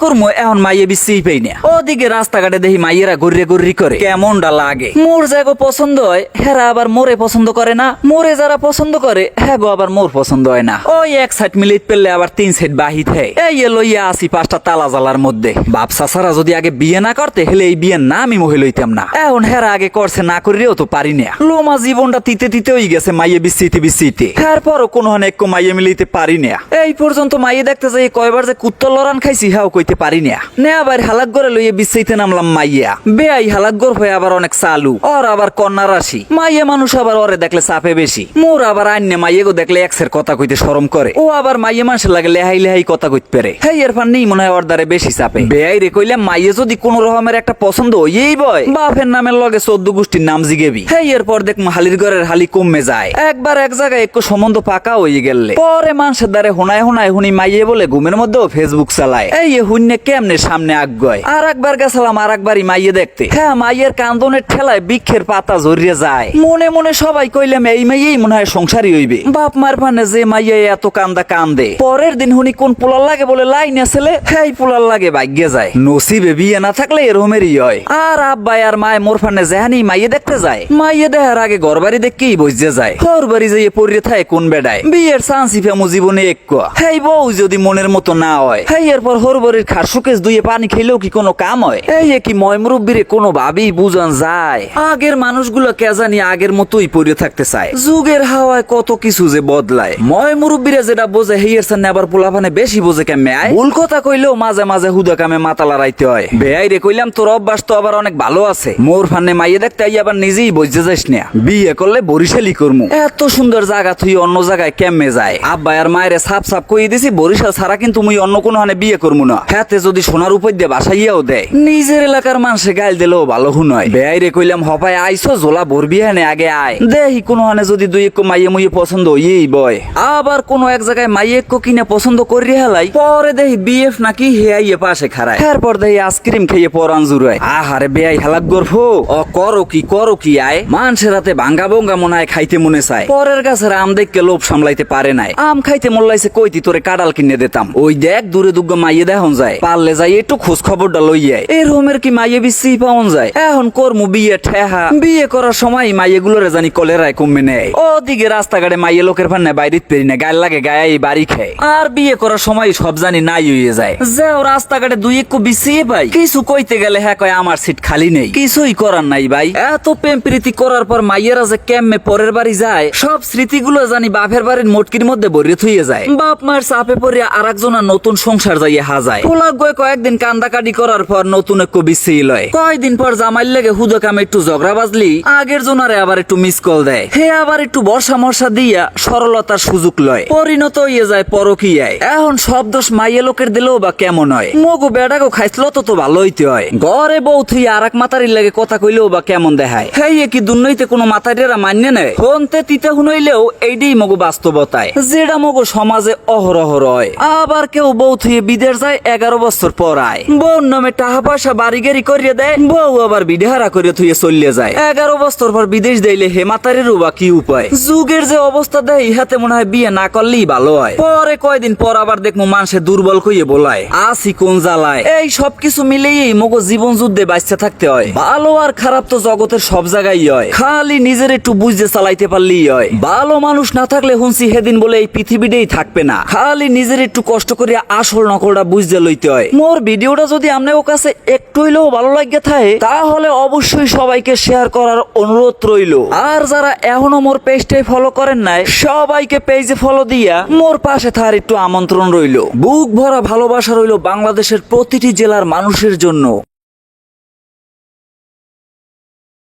করবো এখন মাইয়ে বিচ্ছেই পাই না। ওদিকে রাস্তাঘাটে দেখি মাইয়েরা ঘুরে ঘুরি করে, কেমনটা লাগে। মোর জায়গা পছন্দ হয়, হেরা আবার মোরে পছন্দ করে না। মোরে যারা পছন্দ করে হ্যাঁ গো আবার মোর পছন্দ হয় না। ওই এক সাইড মিলিট পেলে আবার 3 সাইড বাহিত হয়। এই লইয়া আসি 5টা তালা জালার মধ্যে। বাপসা সারা যদি আগে বিয়ে না করতে হেলে এই বিয়ের না আমি মহি লইতাম না। এখন হেরা আগে করছে না করিও তো পারি না। লোমা জীবনটা তিতে তিতে হয়ে গেছে মাইয়ে বিচ্ছিতে। এরপরও কোনো এক মাইয়ে মিলিতে পারি না। এই পর্যন্ত মাইয়ে দেখতে যাই কয়বার যে কুত্ত লড়ান খাইছি হাও কইতে পারি না। নে আবার হালাক করে লইয়ে বিচ্ছিতে নামলাম মাইয়া। বেআই হালাক গর হয়ে আবার অনেক চালু, ওর আবার কন্যা রাশি। মাইয়া মানুষ আবার ওরে দেখলে চাপে বেশি। মোর আবার আইনে মাইয়ে গো দেখলে এক্সের কথা কইতে শরম করে। ও আবার মাইয়ে মানুষের লাগে লেহাই লেহাই কথা কইতে পারে। হেই এর ফান নেই মনে হয় ওর দ্বারে বেশি চাপে। বেআই রে কইলাম মাইয়ে যদি কোন রকমের একটা পছন্দ হইয়েই বয়, বাপের নামের লগে 14 গোষ্ঠীর নাম জিগেবি। হেই এরপর দেখ হালির ঘরের হালি কমে যায়। একবার এক জায়গায় একটু সম্বন্ধ পাকা হয়ে গেলে পরে মানুষের দ্বারে হোনায় হুনি মাইয়ে বলে ঘুমের মধ্যেও ফেসবুক চালায়। এই হুন্নে কেমনে সামনে আগ্গয়। আর একবার গেছিলাম আর একবারই মাইয়ে দেখতে। হ্যাঁ মাইয়ের কান্দনের ঠেলায় বৃক্ষের পাতা জড়িয়ে যায়। মনে মনে সবাই কইলাম এই মাইয়েই মনে হয় সংসারই হইবে। বাপ মার পানে যে মাইয়ে এত কান্দে। পরের দিন হুনি কোন পোলার লাগে বলে লাইন আসলে হেই পোলার লাগে ভাগ্যে যায়। নসিবে বিয়ে না থাকলে এরকমেরই হয়। আর আব্বাই আর মায় মোর ফানে যেহানি মাইয়ে দেখতে যায়, মাইয়ে দেখার আগে ঘর বাড়ি দেখেই বসে যায়। ঘর বাড়ি যাইয়ে পড়িয়ে থাকে কোন বেড়ায়। বিয়ের চান্সই ফেমো জীবনে এক হেই বউ যদি মনের মতো না হয়, হেই এরপর হরবরির খার সুকেশ দুইয়ে পানি খেলেও কি কোনো কাম হয়? এই কি ময় মুরব্বীরে কোনো ভাবেই বুঝান যায়। আগের মানুষগুলো কে জানি আগের মতোই পড়ে থাকতে চায়। যুগের হাওয়ায় কত কিছু যে বদলায়। ময় মুরব্বীরা যেটা বোঝে হেইয়ের সামনে আবার পোলাপানে বেশি বোঝে কেমনে আয়। ভুল কথা কইলেও মাঝে মাঝে হুদা কামে মাথা লড়াইতে হয়। বেআই রে কইলাম তোর অভ্যাস তো আবার অনেক ভালো আছে। মোর ফান্নে মাইয়ে দেখতে আই আবার নিজেই বসে যাস না। বিয়ে করলে বরিশালি করমু। এত সুন্দর জায়গা তুই অন্য জায়গায় কেমনে যায়। আব্বা আর মায়ের সাপ কই দিছি বরিশাল ছাড়া কিন্তু মুই অন্য কোনো হানে বিয়ে করবো না। হাতে যদি সোনার উপর দিয়ে বাসাইয়াও দেয়, নিজের এলাকার মানুষে গাইল দিলেও ভালো হুনয়। বেআই রে কইলাম হপায় আইসো জোলা ভরবি হানে আগে আয় দেহি কোনো হানে যদি দুই এক মাইয়ে মুইয়ে পছন্দ হইয়েই বয়। আবার কোনো এক জায়গায় মাইয়ে এক কিনে পছন্দ করি হেলাই পরে দেহি বিএফ নাকি হেয়াইয়ে পাশে খারায়। এরপর দেহি আইসক্রিম খেয়ে পরান জুড়ায়। আহারে বেআই হালাক গর্ভ ও করো কি আয়। মানুষের রাতে ভাঙ্গা ভঙ্গা মনে হয় খাইতে মনে চায়। পরের গাছের আম দেখকে লোভ সামলাইতে পারে নাই। আম খাইতে মোল্লাইছে কইতি তোরে কাঁড়াল কিনে দিতাম। ওই দেখ দূরে দুগ্গ মাইয়ে দেখুন যায়। পারলে যাই একটু খোঁজ খবরটা লইয়াই। এই রোমের কি মাইয়ে বিচ্ছি পাওন যায়। এখন করমু বিয়ে ঠেহা। বিয়ে করার সময় মাইয়ে গুলোরে জানি কলেরায় কমে নেয়। ওদিকে রাস্তাঘাটে মাইয়ে লোকের ফান্নে বাইরিত পেরি না, গায়ে লাগে গায়ে বাড়ি খায়। আর বিয়ে করার সময় সব জানি নাই হইয়ে যায়। যে রাস্তাঘাটে দুই একটু বিছিয়ে পাই, কিছু কইতে গেলে হ্যাঁ কয় আমার সিট খালি নেই। কিছুই করার নাই ভাই। এত প্রেম প্রীতি করার পর মাইয়েরা যে কেমনে পরের বাড়ি যায়, সব স্মৃতিগুলো জানি বাপের বাড়ির মোটকির মধ্যে ভরে থুইয়ে যায়। বাপ মায়ের চাপে পড়ে আর একজনের নতুন সংসার যাইয়ে হাজায়। পোলাক গয় কয়েকদিন কান্দাকাটি করার পর নতুন একটু বিচ্ছি লয়। কয়েকদিন পর জামাইল লেগে হুদো কামে একটু ঝগড়া বাজলি আগের জনারে আবার একটু মিস কল দেয়। হে আবার একটু বর্ষা মর্ষা দিয়া সরলতার সুযোগ লয়। পরিণত হইয়ে যায় পরকীয়ায়। এখন সব দোষ মাইয়ে লোকের দিলেও বা কেমন হয়। মগু বেড়াগো খাইছিল তো ভালো হইতে হয়। ঘরে বউ থুই আর এক মাতারির লাগে কথা কইলেও বা কেমন দেখায়। হেই কি দুর্নইতে কোনো মাতারিরা মান্য নেয়। ফোনতে তিতে হুনইলেও এইটাই মগু বাস্তবতায়, যেটা মগু সমাজে অহরহ রয়। আবার কেউ বউ থুয়ে বিদেশ যায় 11 বছর পর আয়। বউর নামে টাকা পয়সা বাড়ি গাড়ি করিয়ে দেয়। বউ আবার বিডাহারা করে থুয়ে চলিয়ে যায়। 11 বছর পর বিদেশ দিলে হে মাতারিরও বা কি উপায়। যুগের যে অবস্থা দেয় ইহাতে মনে হয় বিয়ে না করলেই ভালো হয়। পরে কয়দিন পর আবার দেখবো মানুষে দুর্বল কইয়ে বলায় আসি কোন জ্বালায়। এই সবকিছু মিলেই মগো জীবন যুদ্ধে বাঁচতে থাকতে হয়। ভালো আর খারাপ তো জগতের সব জায়গায় হয়। খালি নিজের একটু বুঝতে চালাইতে পারলেই হয়। ভালো মানুষ না থাকলে হুনছি সেদিন বলে এই পৃথিবীটাই থাকবে না। খালি নিজের একটু কষ্ট করে আসল নকলটা বুঝতে লইতে হয়। মোর ভিডিওটা যদি আপনার কাছে একটু হইলেও ভালো লাগে থাকে তাহলে অবশ্যই সবাইকে শেয়ার করার অনুরোধ রইল। আর যারা এখনো মোর পেজটাই ফলো করেন নাই সবাইকে পেজে ফলো দিয়া মোর পাশে থাকার একটু আমন্ত্রণ রইল। বুক ভরা ভালোবাসা রইল বাংলাদেশের প্রতিটি জেলার মানুষের জন্য।